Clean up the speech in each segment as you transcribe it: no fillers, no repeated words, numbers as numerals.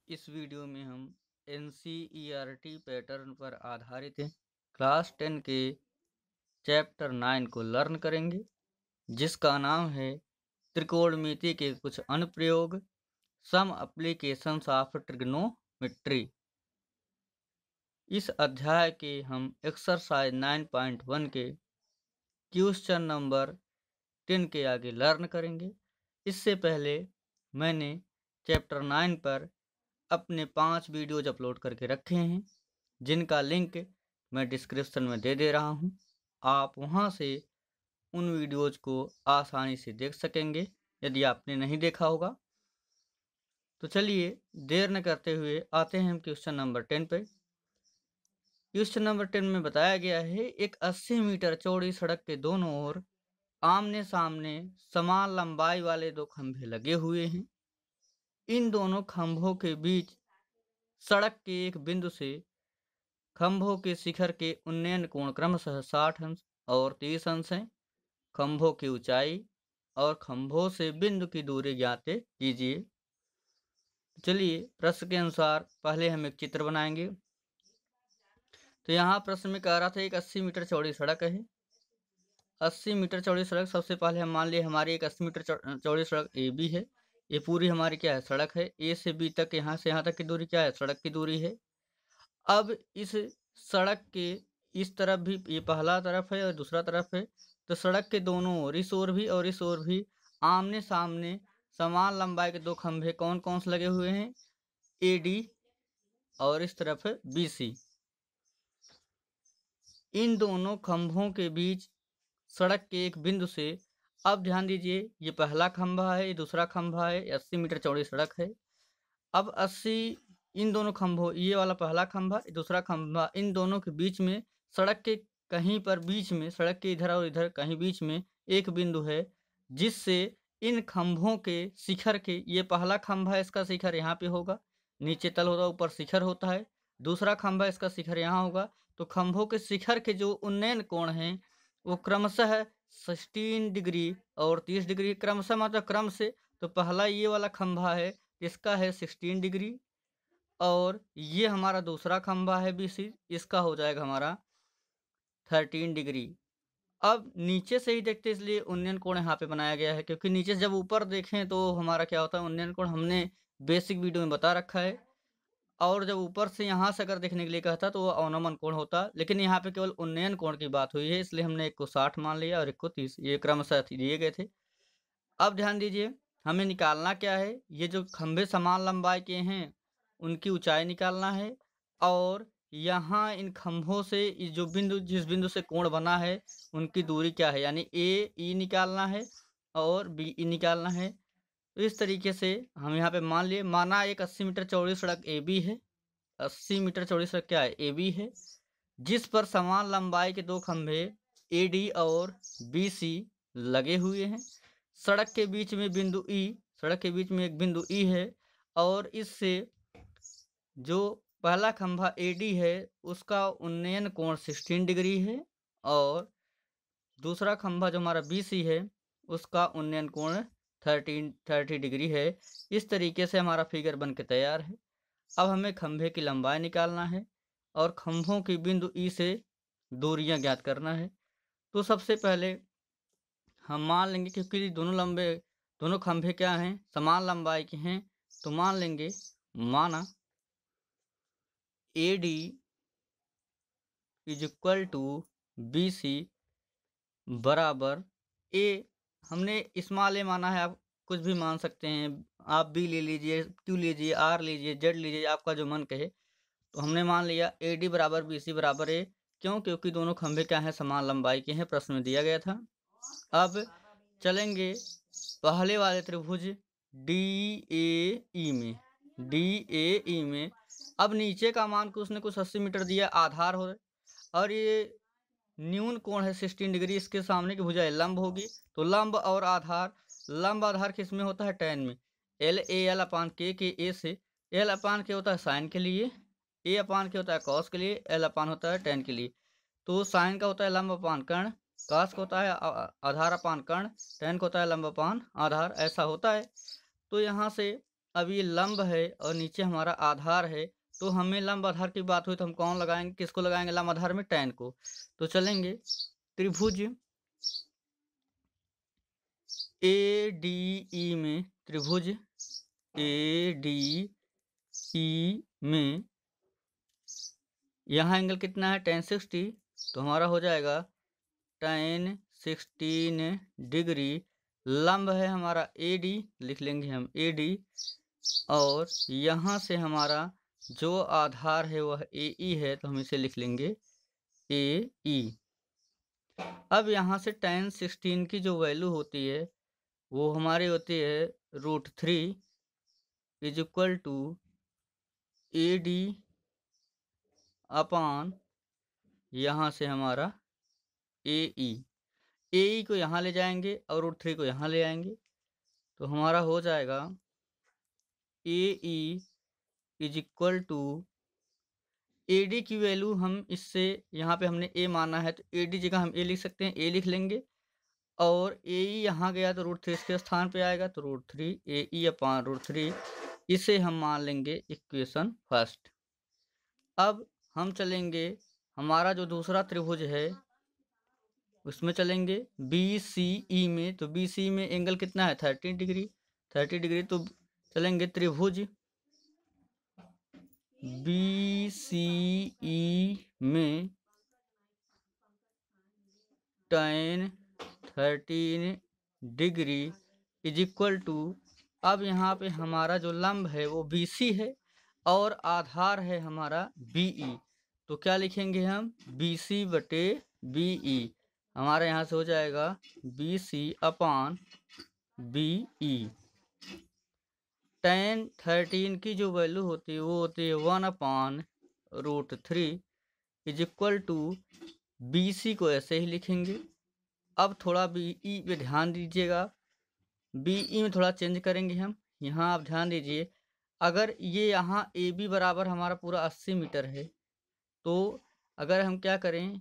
इस वीडियो में हम एनसीईआरटी पैटर्न पर आधारित क्लास 10 के चैप्टर 9 को लर्न करेंगे, जिसका नाम है त्रिकोणमिति के कुछ अनुप्रयोग, सम एप्लीकेशंस ऑफ ट्रिग्नोमेट्री। इस अध्याय के हम एक्सरसाइज 9.1 के क्वेश्चन नंबर 10 के आगे लर्न करेंगे। इससे पहले मैंने चैप्टर 9 पर अपने 5 वीडियोज अपलोड करके रखे हैं, जिनका लिंक मैं डिस्क्रिप्शन में दे दे रहा हूं। आप वहां से उन वीडियोज को आसानी से देख सकेंगे यदि आपने नहीं देखा होगा। तो चलिए देर न करते हुए आते हैं हम क्वेश्चन नंबर 10 पे। क्वेश्चन नंबर 10 में बताया गया है, एक 80 मीटर चौड़ी सड़क के दोनों ओर आमने सामने समान लंबाई वाले दो खंभे लगे हुए हैं। इन दोनों खंभों के बीच सड़क के एक बिंदु से खंभों के शिखर के उन्नयन कोण क्रमशः 60 अंश और 30 अंश हैं। खंभों की ऊंचाई और खंभों से बिंदु की दूरी ज्ञात कीजिए। चलिए प्रश्न के अनुसार पहले हम एक चित्र बनाएंगे। तो यहाँ प्रश्न में कह रहा था एक 80 मीटर चौड़ी सड़क है। 80 मीटर चौड़ी सड़क, सबसे पहले हम मान लिए हमारी एक 80 मीटर चौड़ी सड़क ए बी है। ये पूरी हमारी क्या है, सड़क है। ए से बी तक, यहाँ से यहाँ तक की दूरी क्या है, सड़क की दूरी है। अब इस सड़क के इस तरफ भी, ये पहला तरफ है और दूसरा तरफ है, तो सड़क के दोनों ओर, इस ओर भी और इस ओर भी आमने सामने समान लंबाई के दो खंभे कौन कौन से लगे हुए हैं, ए डी और इस तरफ है बी सी। इन दोनों खंभों के बीच सड़क के एक बिंदु से, अब ध्यान दीजिए, ये पहला खंभा है, ये दूसरा खंभा है, 80 मीटर चौड़ी सड़क है। अब 80, इन दोनों खंभों, ये वाला पहला खंभा, दूसरा खंभा, इन दोनों के बीच में सड़क के कहीं पर बीच में, सड़क के इधर और इधर कहीं बीच में एक बिंदु है, जिससे इन खंभों के शिखर के, ये पहला खंभा है, इसका शिखर यहाँ पे होगा, नीचे तल होता है, ऊपर शिखर होता है। दूसरा खंभा, इसका शिखर यहाँ होगा। तो खंभों के शिखर के जो उन्नयन कोण हैं वो क्रमशः 16 डिग्री और 30 डिग्री, क्रमशः मतलब क्रम से। तो पहला ये वाला खंभा है, इसका है 16 डिग्री, और ये हमारा दूसरा खंभा है बी सी, इसका हो जाएगा हमारा 13 डिग्री। अब नीचे से ही देखते, इसलिए उन्नयन कोण यहाँ पे बनाया गया है, क्योंकि नीचे से जब ऊपर देखें तो हमारा क्या होता है, उन्नयन कोण हमने बेसिक वीडियो में बता रखा है। और जब ऊपर से यहाँ से अगर देखने के लिए कहता तो वो अवनमन कोण होता, लेकिन यहाँ पे केवल उन्नयन कोण की बात हुई है, इसलिए हमने एक को 60 मान लिया और एक को 30, ये क्रमशः दिए गए थे। अब ध्यान दीजिए, हमें निकालना क्या है, ये जो खंभे समान लंबाई के हैं उनकी ऊंचाई निकालना है, और यहाँ इन खंभों से जो बिंदु, जिस बिंदु से कोण बना है उनकी दूरी क्या है, यानी ए ई निकालना है और बी ई निकालना है। तो इस तरीके से हम यहाँ पे मान लिए, माना एक 80 मीटर चौड़ी सड़क ए बी है। 80 मीटर चौड़ी सड़क क्या है, ए बी है, जिस पर समान लंबाई के दो खंभे ए डी और बी सी लगे हुए हैं। सड़क के बीच में बिंदु ई, सड़क के बीच में एक बिंदु ई है, और इससे जो पहला खंभा ए डी है उसका उन्नयन कोण 16 डिग्री है, और दूसरा खंभा जो हमारा बी सी है उसका उन्नयन कोण 30 डिग्री है। इस तरीके से हमारा फिगर बन के तैयार है। अब हमें खंभे की लंबाई निकालना है और खंभों की बिंदु ई से दूरियां ज्ञात करना है। तो सबसे पहले हम मान लेंगे, क्योंकि दोनों खंभे क्या हैं, समान लंबाई के हैं, तो मान लेंगे, माना A D is equal to B C बराबर ए, हमने स्मॉल ए माना है, आप कुछ भी मान सकते हैं, आप बी ले लीजिए, क्यू लीजिए, आर लीजिए, जेड लीजिए, आपका जो मन कहे। तो हमने मान लिया ए डी बराबर बी सी बराबर ए, क्यों, क्योंकि दोनों खंभे क्या हैं, समान लंबाई के हैं, प्रश्न में दिया गया था। अब चलेंगे पहले वाले त्रिभुज डी ए ई में, डी ए ई में। अब नीचे का मान को उसने कुछ 80 मीटर दिया, आधार हो रहा है, और ये न्यून कोण है 16 डिग्री, इसके सामने की भुजा लंब होगी। तो लंब और आधार, लंब आधार किस में होता है, tan में। एल ए एल अपान के ए से, एल अपान के होता है साइन के लिए, ए अपान के होता है कॉस के लिए, एल अपान होता है tan के लिए। तो साइन का होता है लंब अपान कर्ण, कॉस का होता है आधार अपान कर्ण, tan का होता है लंब अपान आधार, ऐसा होता है। तो यहाँ से अब ये लंब है और नीचे हमारा आधार है, तो हमें लंब आधार की बात हुई तो हम कौन लगाएंगे, किसको लगाएंगे लंब आधार में, tan को। तो चलेंगे त्रिभुज ADE में, त्रिभुज ADE में यहाँ एंगल कितना है, tan 60, तो हमारा हो जाएगा tan 16 डिग्री। लंब है हमारा AD, लिख लेंगे हम AD, और यहाँ से हमारा जो आधार है वह AE है, तो हम इसे लिख लेंगे AE। अब यहाँ से tan 16 की जो वैल्यू होती है वो हमारी होती है √3 इज इक्वल टू AD अपान यहाँ से हमारा AE को यहाँ ले जाएंगे और √3 को यहाँ ले आएंगे, तो हमारा हो जाएगा AE is equal to, AD की वैल्यू हम इससे, यहाँ पे हमने A माना है तो AD जगह हम A लिख सकते हैं, A लिख लेंगे, और AE यहाँ गया तो √3 इसके स्थान पे आएगा, तो √3 AE अपान √3, इसे हम मान लेंगे इक्वेशन फर्स्ट। अब हम चलेंगे हमारा जो दूसरा त्रिभुज है उसमें चलेंगे BCE में, तो BCE में एंगल कितना है 30 डिग्री, 30 डिग्री। तो चलेंगे त्रिभुज BCE में tan 13 degree is equal to, अब यहाँ पे हमारा जो लंब है वो BC है और आधार है हमारा BE, तो क्या लिखेंगे हम BC बटे BE, हमारे यहाँ से हो जाएगा BC अपान BE। tan 13 की जो वैल्यू होती है वो होती है 1 अपान √3 इज इक्वल टू, BC को ऐसे ही लिखेंगे। अब थोड़ा BE पे ध्यान दीजिएगा, BE में थोड़ा चेंज करेंगे हम। यहाँ आप ध्यान दीजिए, अगर ये यहाँ AB बराबर हमारा पूरा 80 मीटर है, तो अगर हम क्या करें,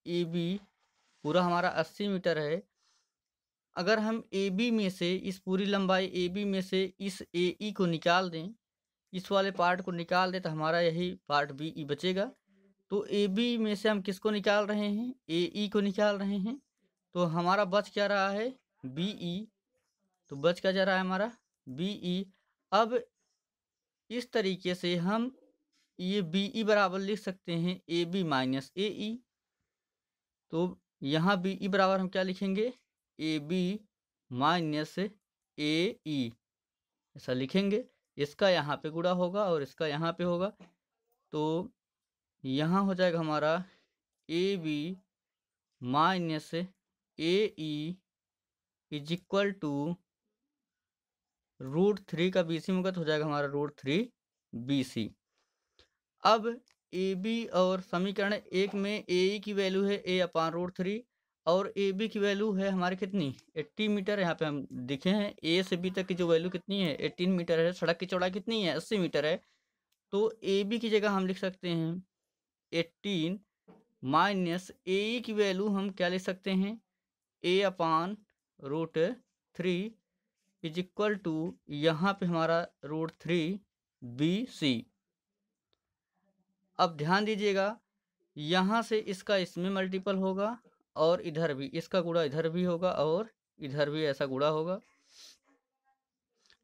AB पूरा हमारा 80 मीटर है, अगर हम AB में से, इस पूरी लंबाई AB में से इस AE को निकाल दें, इस वाले पार्ट को निकाल दें, तो हमारा यही पार्ट BE बचेगा। तो AB में से हम किसको निकाल रहे हैं, AE को निकाल रहे हैं, तो हमारा बच क्या रहा है BE, तो बच क्या जा रहा है हमारा BE। अब इस तरीके से हम ये BE बराबर लिख सकते हैं AB माइनस AE, तो यहाँ BE बराबर हम क्या लिखेंगे AB माइनस AE, ऐसा लिखेंगे। इसका यहाँ पे गुणा होगा और इसका यहाँ पे होगा, तो यहाँ हो जाएगा हमारा AB minus AE is equal to √3 का BC में होगा तो हो जाएगा हमारा √3 BC। अब AB और समीकरण एक में AE की वैल्यू है A अपान √3 और AB की वैल्यू है हमारी कितनी 80 मीटर, यहाँ पे हम दिखे हैं A से B तक की जो वैल्यू कितनी है 18 मीटर है, सड़क की चौड़ाई कितनी है 80 मीटर है, तो AB की जगह हम लिख सकते हैं 18 माइनस AE की वैल्यू हम क्या लिख सकते हैं A upon √3 is equal to, यहाँ पे हमारा √3 BC। अब ध्यान दीजिएगा, यहाँ से इसका इसमें मल्टीपल होगा और इधर भी इसका गुणा इधर भी होगा और इधर भी ऐसा गुणा होगा।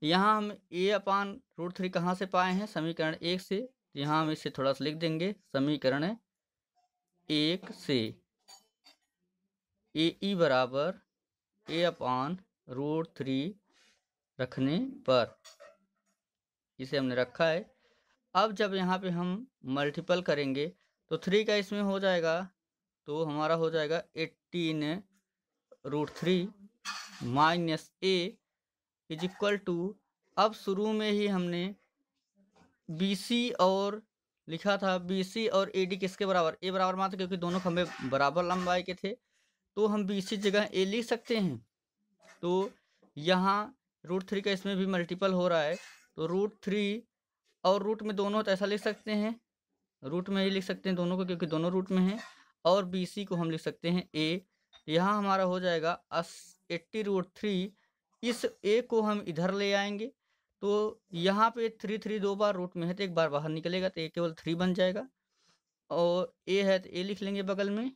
यहाँ हम A अपान √3 कहाँ से पाए हैं समीकरण 1 से, यहाँ हम इसे थोड़ा सा लिख देंगे समीकरण 1 से, AE बराबर A अपान √3 रखने पर, इसे हमने रखा है। अब जब यहाँ पे हम मल्टीपल करेंगे तो 3 का इसमें हो जाएगा, तो हमारा हो जाएगा 18 √3 minus A is equal to, अब शुरू में ही हमने BC और लिखा था BC और AD किसके बराबर A बराबर मात्र, क्योंकि दोनों खंभे बराबर लंबाई के थे, तो हम BC जगह A लिख सकते हैं। तो यहाँ √3 का इसमें भी मल्टीपल हो रहा है, तो √3 और रूट में दोनों तो ऐसा लिख सकते हैं, रूट में ही लिख सकते हैं दोनों को क्योंकि दोनों रूट में हैं, और BC को हम लिख सकते हैं A। यहाँ हमारा हो जाएगा 80 √3, इस A को हम इधर ले आएंगे तो यहाँ पे 3 3 2 बार रूट में है तो एक बार बाहर निकलेगा तो ये केवल 3 बन जाएगा। और ए है तो ए लिख लेंगे बगल में,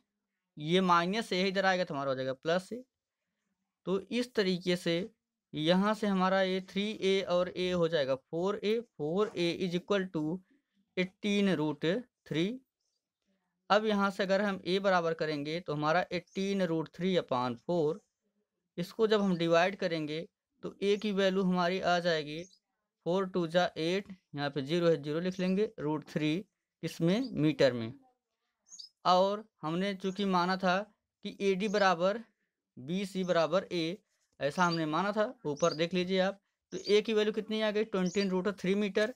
ये माइनस ए इधर आएगा तो हमारा हो जाएगा प्लस ए। तो इस तरीके से यहाँ से हमारा ये 3a और a हो जाएगा 4a। 4a is equal to 18√3। अब यहाँ से अगर हम a बराबर करेंगे तो हमारा 18√3/4, इसको जब हम डिवाइड करेंगे तो a की वैल्यू हमारी आ जाएगी 4 2 जा 8, यहाँ पे 0 है 0 लिख लेंगे, √3 इसमें मीटर में। और हमने चूंकि माना था कि AD बराबर BC बराबर A, ऐसा हमने माना था, ऊपर देख लीजिए आप। तो A की वैल्यू कितनी आ गई 20√3 मीटर।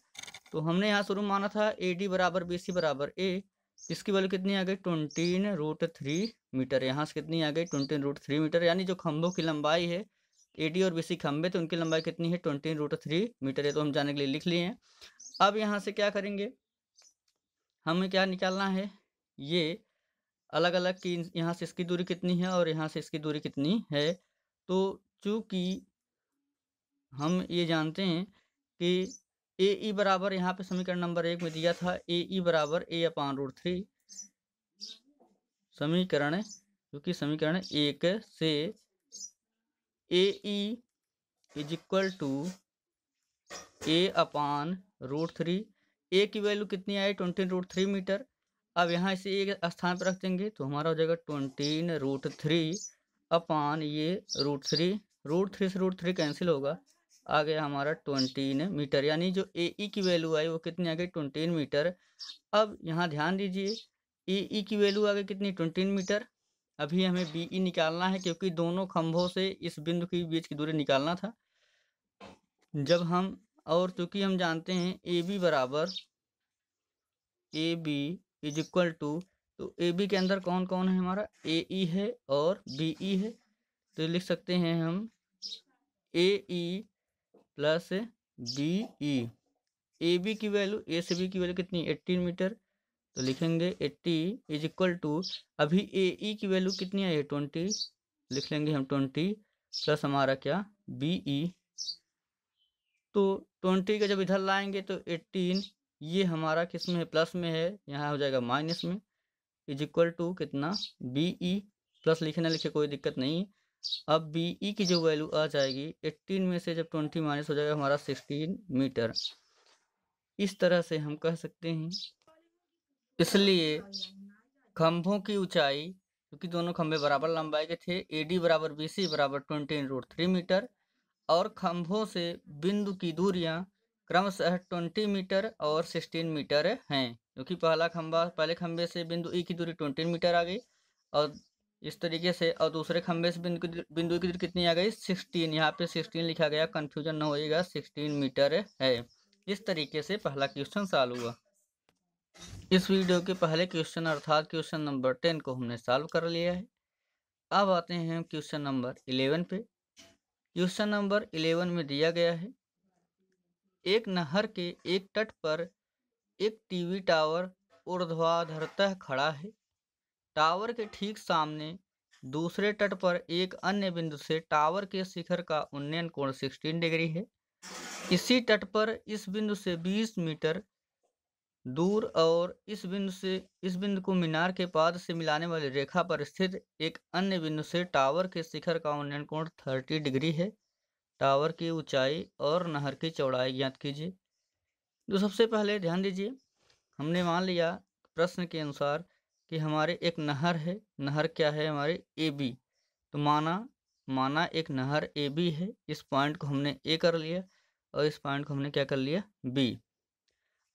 तो हमने यहाँ शुरू माना था AD बराबर BC बराबर A, इसकी वैल्यू कितनी आ गई 20√3 मीटर। यहाँ से कितनी आ गई 20√3 मीटर, यानी जो खंभों की लंबाई है AD और BC खंभे तो उनकी लंबाई कितनी है 20√3 मीटर। ये तो हम जानने के लिए लिख लिए हैं। अब यहाँ से क्या करेंगे, हमें क्या निकालना है, ये अलग अलग की यहाँ से इसकी दूरी कितनी है और यहाँ से इसकी दूरी कितनी है। तो चूँकि हम ये जानते हैं कि AE बराबर यहाँ पे समीकरण नंबर 1 में दिया था AE बराबर A/√3, समीकरण क्योंकि समीकरण 1 से AE is equal to A/√3। A की वैल्यू कितनी आई 20√3 मीटर। अब यहाँ इसे एक स्थान पर रख देंगे तो हमारा हो जाएगा 20√3 ये √3, √3 से √3 कैंसिल होगा, आ गया हमारा 20 मीटर। यानी जो AE की वैल्यू आई वो कितनी आ गई 20 मीटर। अब यहाँ ध्यान दीजिए AE की वैल्यू आ गई कितनी 20 मीटर। अभी हमें BE निकालना है क्योंकि दोनों खंभों से इस बिंदु के बीच की दूरी निकालना था। जब हम और चूँकि हम जानते हैं AB बराबर AB इज इक्वल टू, तो AB के अंदर कौन कौन है हमारा AE है और BE है, तो लिख सकते हैं हम AE प्लस BE। AB की वैल्यू A से B की वैल्यू कितनी 18 मीटर, तो लिखेंगे 80 इज इक्वल टू, अभी AE की वैल्यू कितनी है 20, लिख लेंगे हम 20 प्लस हमारा क्या BE। तो 20 का जब इधर लाएंगे तो 18, ये हमारा किस में है प्लस में है, यहाँ हो जाएगा माइनस में, इज इक्वल टू कितना BE। प्लस लिखने लिखे कोई दिक्कत नहीं। अब BE की जो वैल्यू आ जाएगी 18 में से जब 20 माइनस हो जाएगा हमारा 16 मीटर। इस तरह से हम कह सकते हैं। इसलिए खंभों की ऊंचाई, क्योंकि दोनों खंभे बराबर लंबाई के थे, AD बराबर BC बराबर 20√3 मीटर, और खंभों से बिंदु की दूरियां क्रमशः 20 मीटर और 16 मीटर हैं। क्योंकि पहले खंभे से बिंदु E की दूरी 20 मीटर आ गई, और इस तरीके से, और दूसरे खंभे से बिंदु की दूरी कितनी आ गई 16, यहाँ पे 16 लिखा गया, कंफ्यूजन न होइएगा, 16 मीटर है। इस तरीके से पहला क्वेश्चन सॉल्व हुआ। इस वीडियो के पहले क्वेश्चन अर्थात क्वेश्चन नंबर 10 को हमने सॉल्व कर लिया है। अब आते हैं क्वेश्चन नंबर 11 पे। क्वेश्चन नंबर 11 में दिया गया है, एक नहर के एक तट पर एक टीवी टावर ऊर्ध्वाधरतः खड़ा है। टावर के ठीक सामने दूसरे तट पर एक अन्य बिंदु से टावर के शिखर का उन्नयन कोण 16 डिग्री है। इसी तट पर इस बिंदु से 20 मीटर दूर और इस बिंदु को मीनार के पाद से मिलाने वाली रेखा पर स्थित एक अन्य बिंदु से टावर के शिखर का उन्नयन कोण 30 डिग्री है। टावर की ऊंचाई और नहर की चौड़ाई ज्ञात कीजिए। तो सबसे पहले ध्यान दीजिए, हमने मान लिया प्रश्न के अनुसार कि हमारे एक नहर है। नहर क्या है हमारे AB, तो माना एक नहर AB है। इस पॉइंट को हमने A कर लिया और इस पॉइंट को हमने क्या कर लिया B।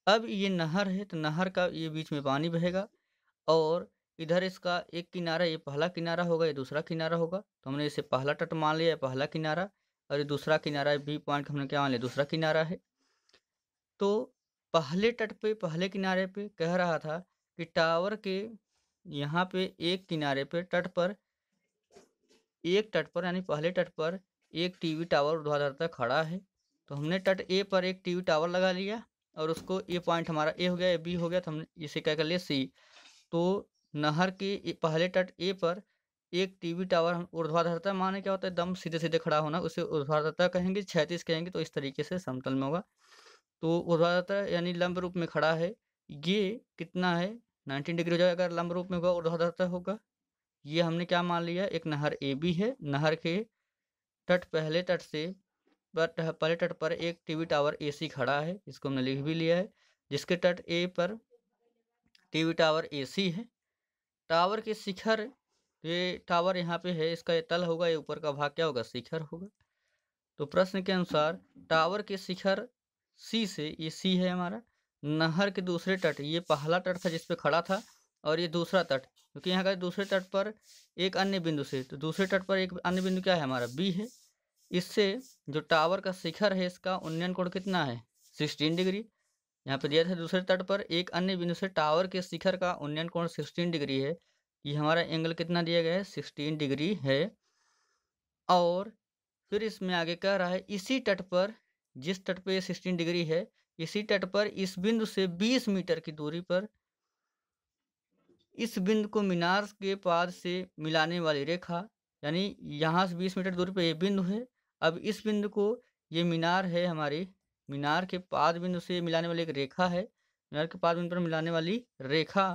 अब ये नहर है तो नहर का ये बीच में पानी बहेगा, और इधर इसका एक किनारा, ये पहला किनारा होगा, ये दूसरा किनारा होगा, तो हमने इसे पहला तट मान लिया, पहला किनारा, और ये दूसरा किनारा B पॉइंट हमने क्या मान लिया दूसरा किनारा है। तो पहले तट पे पहले किनारे पे कह रहा था कि टावर के यहाँ पे एक किनारे पे तट पर यानी पहले तट पर एक टीवी टावर ऊर्ध्वाधर खड़ा है। तो हमने तट A पर एक टीवी टावर लगा लिया और उसको ये पॉइंट हमारा A हो गया, B हो गया, तो हमने इसे क्या कर लिया C। तो नहर के पहले तट A पर एक टीवी टावर हम ऊर्ध्वाधरता माने क्या होता है, एकदम सीधे-सीधे खड़ा होना, उसे ऊर्ध्वाधरता कहेंगे, क्षैतिज कहेंगे, तो इस तरीके से समतल में होगा। तो ऊर्ध्वाधरता यानी लंब रूप में खड़ा है, ये कितना है 90 डिग्री हो जाएगा अगर लंब रूप में होगा, ऊर्ध्वाधरता होगा। ये हमने क्या मान लिया, एक नहर AB है, नहर के पहले तट से पहले तट पर एक टीवी टावर AC खड़ा है, इसको हमने लिख भी लिया है, जिसके तट A पर टीवी टावर AC है। टावर के शिखर, ये टावर यहाँ पे है, इसका ये तल होगा, ये ऊपर का भाग क्या होगा, शिखर होगा। तो प्रश्न के अनुसार टावर के शिखर C से, ये C है हमारा, नहर के दूसरे तट, ये पहला तट था जिस पे खड़ा था, और ये दूसरा तट, क्योंकि यहाँ का दूसरे तट पर एक अन्य बिंदु से, तो दूसरे तट पर एक अन्य बिंदु क्या है हमारा, B है। इससे जो टावर का शिखर है, इसका उन्नयन कोण कितना है, 16 डिग्री। यहाँ पे दिया था दूसरे तट पर एक अन्य बिंदु से टावर के शिखर का उन्नयन कोण 16 डिग्री है। ये हमारा एंगल कितना दिया गया है, 16 डिग्री है। और फिर इसमें आगे कह रहा है, इसी तट पर, जिस तट पे 16 डिग्री है, इसी तट पर इस बिंदु से 20 मीटर की दूरी पर इस बिंदु को मीनार के पाद से मिलाने वाली रेखा, यानी यहाँ से 20 मीटर दूरी पर ये बिंदु है। अब इस बिंदु को, ये मीनार है हमारी, मीनार के पाद बिंदु से मिलाने वाली एक रेखा है, मीनार के पाद बिंदु पर मिलाने वाली रेखा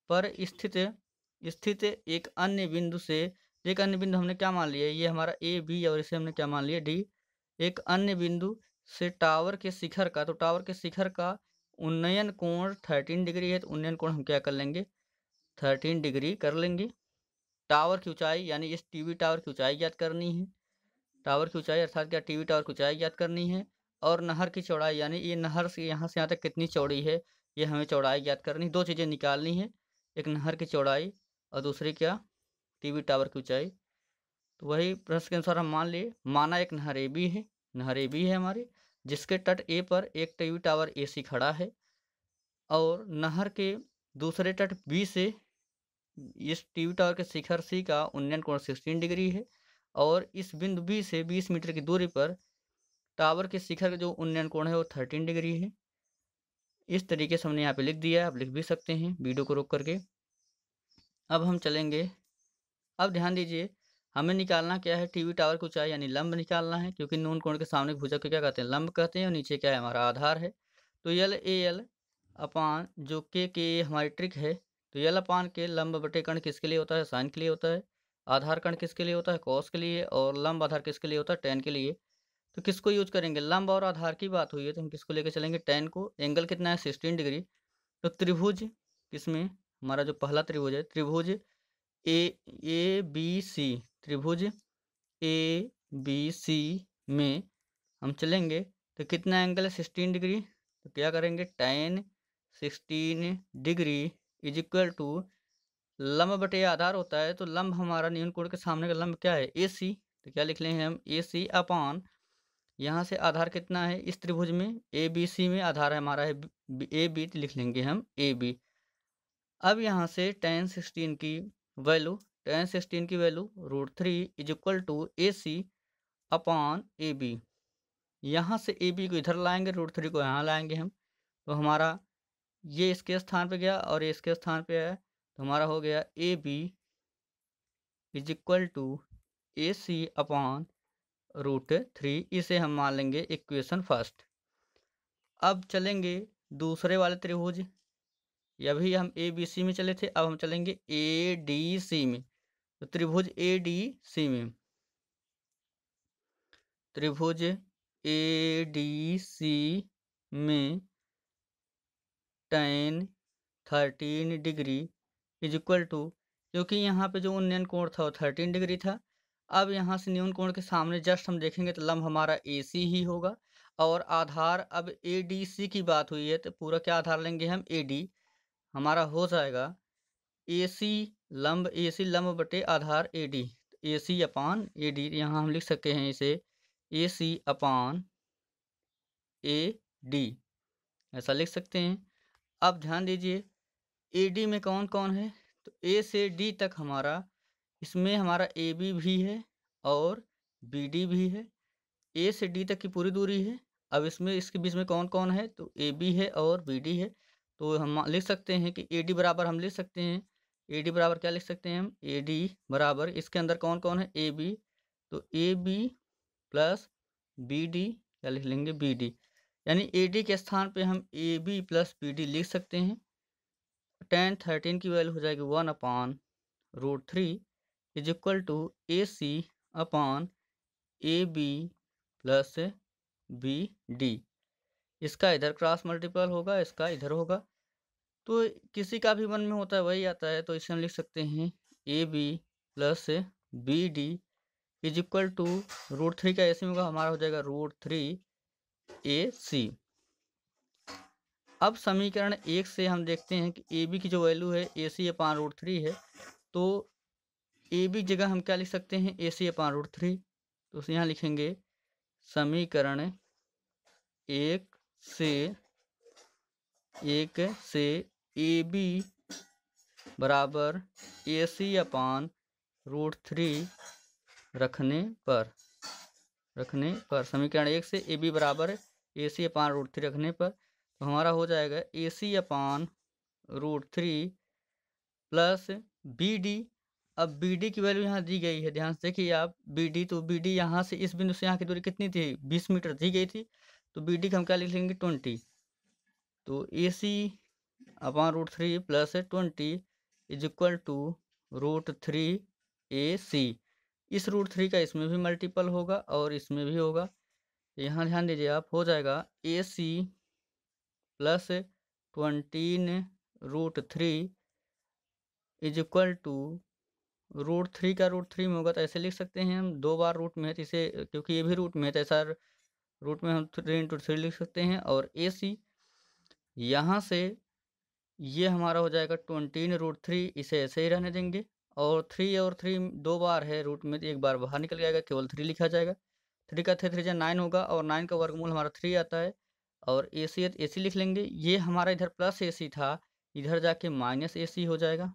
पर स्थित एक अन्य बिंदु से, एक अन्य बिंदु हमने क्या मान लिया, ये हमारा AB, और इसे हमने क्या मान लिया, D। एक अन्य बिंदु से टावर के शिखर का, तो टावर के शिखर का उन्नयन कोण 13 डिग्री है, तो उन्नयन कोण हम क्या कर लेंगे, 13 डिग्री कर लेंगे। टावर की ऊंचाई, यानी इस टीवी टावर की ऊंचाई ज्ञात करनी है, टावर की ऊंचाई अर्थात क्या, टीवी टावर की ऊंचाई ज्ञात करनी है। और नहर की चौड़ाई, यानी ये नहर से यहाँ तक कितनी चौड़ी है, ये हमें चौड़ाई ज्ञात करनी, दो चीज़ें निकालनी है, एक नहर की चौड़ाई और दूसरी क्या, टीवी टावर की ऊंचाई। तो वही प्रश्न के अनुसार हम मान लिए, माना एक नहर AB है, नहर AB है हमारी, जिसके तट A पर एक टीवी टावर AC खड़ा है, और नहर के दूसरे तट B से इस टीवी टावर के शिखर C का उन्नयन कोण 16 डिग्री है, और इस बिंदु B से 20 मीटर की दूरी पर टावर के शिखर का जो उन्नयन कोण है वो 13 डिग्री है। इस तरीके से हमने यहाँ पे लिख दिया है, आप लिख भी सकते हैं वीडियो को रोक करके। अब हम चलेंगे, अब ध्यान दीजिए, हमें निकालना क्या है, टीवी टावर की ऊंचाई यानी लंब निकालना है, क्योंकि नून कोण के सामने भुजा को क्या कहते हैं, लंब कहते हैं, और नीचे क्या है हमारा आधार है। तो LAL अपान जो के हमारी ट्रिक है, तो L अपान के लंब बटे कण किसके लिए होता है, साइन के लिए होता है। आधार कण किसके लिए होता है, कॉस के लिए। और लंब आधार किसके लिए होता है, टेन के लिए। तो किसको यूज करेंगे, लंब और आधार की बात हुई है तो हम किसको लेकर चलेंगे, टेन को। एंगल कितना है, 16 डिग्री। तो त्रिभुज किसमें, हमारा जो पहला त्रिभुज है, त्रिभुज ABC, त्रिभुज ABC में हम चलेंगे तो कितना एंगल है, 16 डिग्री। तो क्या करेंगे, tan 16 degree is equal to, लंब बटे आधार होता है, तो लंब हमारा न्यून कोण के सामने का लंब क्या है, AC। तो क्या लिख लेंगे हम, AC अपान, यहाँ से आधार कितना है इस त्रिभुज में, ABC में आधार है हमारा है AB, तो लिख लेंगे हम AB। अब यहाँ से tan 16 की value, √3 is equal to AC upon AB। यहाँ से AB को इधर लाएंगे, √3 को यहाँ लाएंगे हम, तो हमारा ये इसके स्थान पे गया और ये इसके स्थान पे है, तो हमारा हो गया AB is equal to AC upon √3। इसे हम मान लेंगे इक्वेशन फर्स्ट। अब चलेंगे दूसरे वाले त्रिभुज, अभी हम ABC में चले थे, अब हम चलेंगे ADC में। तो त्रिभुज ADC में, त्रिभुज ADC में tan 13 degree is equal to, क्योंकि यहाँ पे जो उन्नयन कोण था वो 13 डिग्री था। अब यहाँ से न्यून कोण के सामने जस्ट हम देखेंगे तो लंब हमारा AC ही होगा, और आधार अब ADC की बात हुई है तो पूरा क्या आधार लेंगे हम, AD। हमारा हो जाएगा AC लंब बटे आधार AD, AC अपान AD। यहाँ हम लिख सकते हैं इसे AC अपान AD, ऐसा लिख सकते हैं। अब ध्यान दीजिए, AD में कौन कौन है, तो A से D तक हमारा, इसमें हमारा AB भी है और BD भी है। A से D तक की पूरी दूरी है। अब इसमें इसके बीच में कौन कौन है, तो AB है और BD है। तो हम लिख सकते हैं कि AD बराबर हम लिख सकते हैं ए डी बराबर क्या लिख सकते हैं हम, ए डी बराबर, इसके अंदर कौन कौन है, ए बी, तो A B plus B D, क्या लिख लेंगे, बी डी, यानी ए डी के स्थान पे हम A B plus B D लिख सकते हैं। tan 13 की वैल्यू हो जाएगी 1/√3 is equal to A C upon A B plus B D. इसका इधर क्रॉस मल्टीपल होगा, इसका इधर होगा, तो किसी का भी मन में होता है वही आता है, तो इसे हम लिख सकते हैं A B plus B D is equal to √3 का एसी में होगा, हमारा हो जाएगा √3 ए सी। अब समीकरण 1 से हम देखते हैं कि ए बी की जो वैल्यू है ए सी अपान √3 है, तो ए बी जगह हम क्या लिख सकते हैं, ए सी अपान √3, तो यहाँ लिखेंगे समीकरण 1 से ए बी बराबर ए सी अपान √3 रखने पर समीकरण 1 से ए बी बराबर ए सी अपान √3 रखने पर, तो हमारा हो जाएगा A C upon √3 plus B D. अब बी डी की वैल्यू यहाँ दी गई है, ध्यान से देखिए आप, बी डी, तो बी डी यहाँ से इस बिंदु से यहाँ की दूरी कितनी थी, 20 मीटर दी गई थी, तो बी डी का हम क्या लिख लेंगे, 20, तो ए C upon √3 plus 20 is equal to √3 A सी। इस √3 का इसमें भी मल्टीपल होगा और इसमें भी होगा, यहाँ ध्यान दीजिए आप, हो जाएगा A C plus 20 √3 is equal to √3 का √3 में होगा, तो ऐसे लिख सकते हैं हम, 2 बार रूट में है तो इसे, क्योंकि ये भी रूट में है तो ऐसा रूट में हम 3 × 3 लिख सकते हैं, और ए सी यहाँ से ये हमारा हो जाएगा 20 √3, इसे ऐसे ही रहने देंगे, और 3 और 3 2 बार है रूट में तो एक बार बाहर निकल जाएगा, केवल 3 लिखा जाएगा, 3 का 3 जा 9 होगा, और 9 का वर्गमूल हमारा 3 आता है, और ए सी लिख लेंगे, ये हमारा इधर प्लस ए सी था, इधर जाके माइनस ए सी हो जाएगा,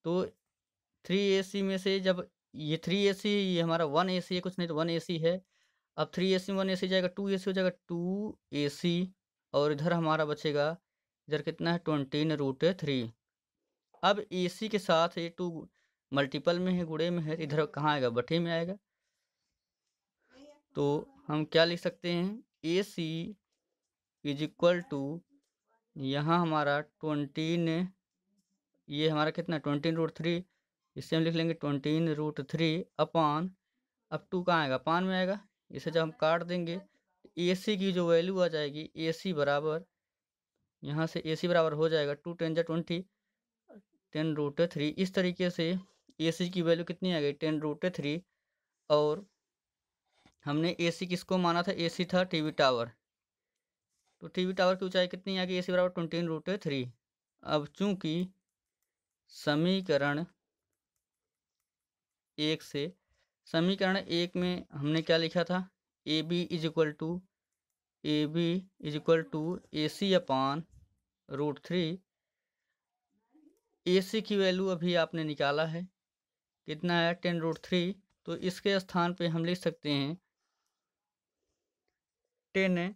तो 3AC में से जब ये 3AC, ये हमारा 1AC है, कुछ नहीं तो 1AC है, अब 3AC 1AC जाएगा 2AC हो जाएगा 2AC, और इधर हमारा बचेगा, इधर कितना है 20 √3। अब AC के साथ ये 2 मल्टीपल में है, गुणे में है, इधर कहाँ आएगा, बटे में आएगा, तो हम क्या लिख सकते हैं, AC इज इक्वल टू, यहाँ हमारा 20, ये हमारा कितना 20 √3, इससे हम लिख लेंगे 20 √3 अपान, अब 2 कहाँ आएगा, अपान में आएगा, इसे जब हम काट देंगे ए सी की जो वैल्यू आ जाएगी, ए सी बराबर, यहाँ से ए सी बराबर हो जाएगा 2 × 10 = 20, 10 √3, इस तरीके से ए सी की वैल्यू कितनी आ गई, 10 √3, और हमने ए सी किसको माना था, ए सी था टीवी टावर, तो टीवी टावर की ऊंचाई कितनी आ गई, ए सी बराबर 20 √3। अब चूंकि समीकरण 1 से, समीकरण 1 में हमने क्या लिखा था, A B is equal to A C upon √3, A C की वैल्यू अभी आपने निकाला है, कितना है 10 √3, तो इसके स्थान पे हम लिख सकते हैं 10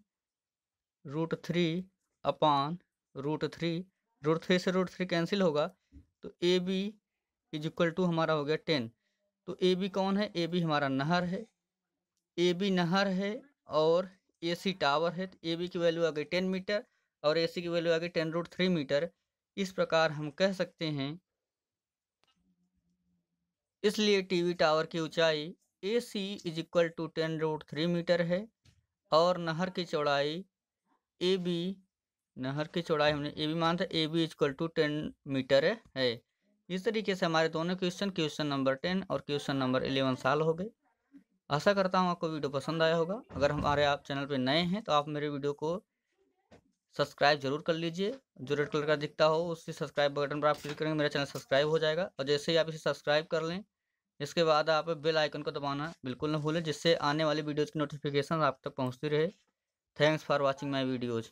√3 अपान √3, √3 से √3 कैंसिल होगा, तो A B is equal to हमारा हो गया 10, तो ए बी कौन है, ए बी हमारा नहर है, ए बी नहर है, और ए सी टावर है, तो ए बी की वैल्यू आ गई 10 मीटर और ए सी की वैल्यू आ गई 10 √3 मीटर। इस प्रकार हम कह सकते हैं, इसलिए टीवी टावर की ऊंचाई ए सी इज इक्वल टू 10 √3 मीटर है, और नहर की चौड़ाई ए बी, नहर की चौड़ाई हमने ए बी माना था, A B is equal to 10 metre है। इस तरीके से हमारे दोनों क्वेश्चन नंबर 10 और क्वेश्चन नंबर 11 सॉल्व हो गए। आशा करता हूँ आपको वीडियो पसंद आया होगा। अगर हमारे आप चैनल पे नए हैं तो आप मेरे वीडियो को सब्सक्राइब जरूर कर लीजिए, जो रेड कलर का दिखता हो उससे सब्सक्राइब बटन पर आप क्लिक करेंगे, मेरा चैनल सब्सक्राइब हो जाएगा, और जैसे ही आप इसे सब्सक्राइब कर लें, इसके बाद आप बेल आइकन को दबाना बिल्कुल न भूलें, जिससे आने वाली वीडियोज़ की नोटिफिकेशन आप तक पहुँचती रहे। Thanks for watching my videos.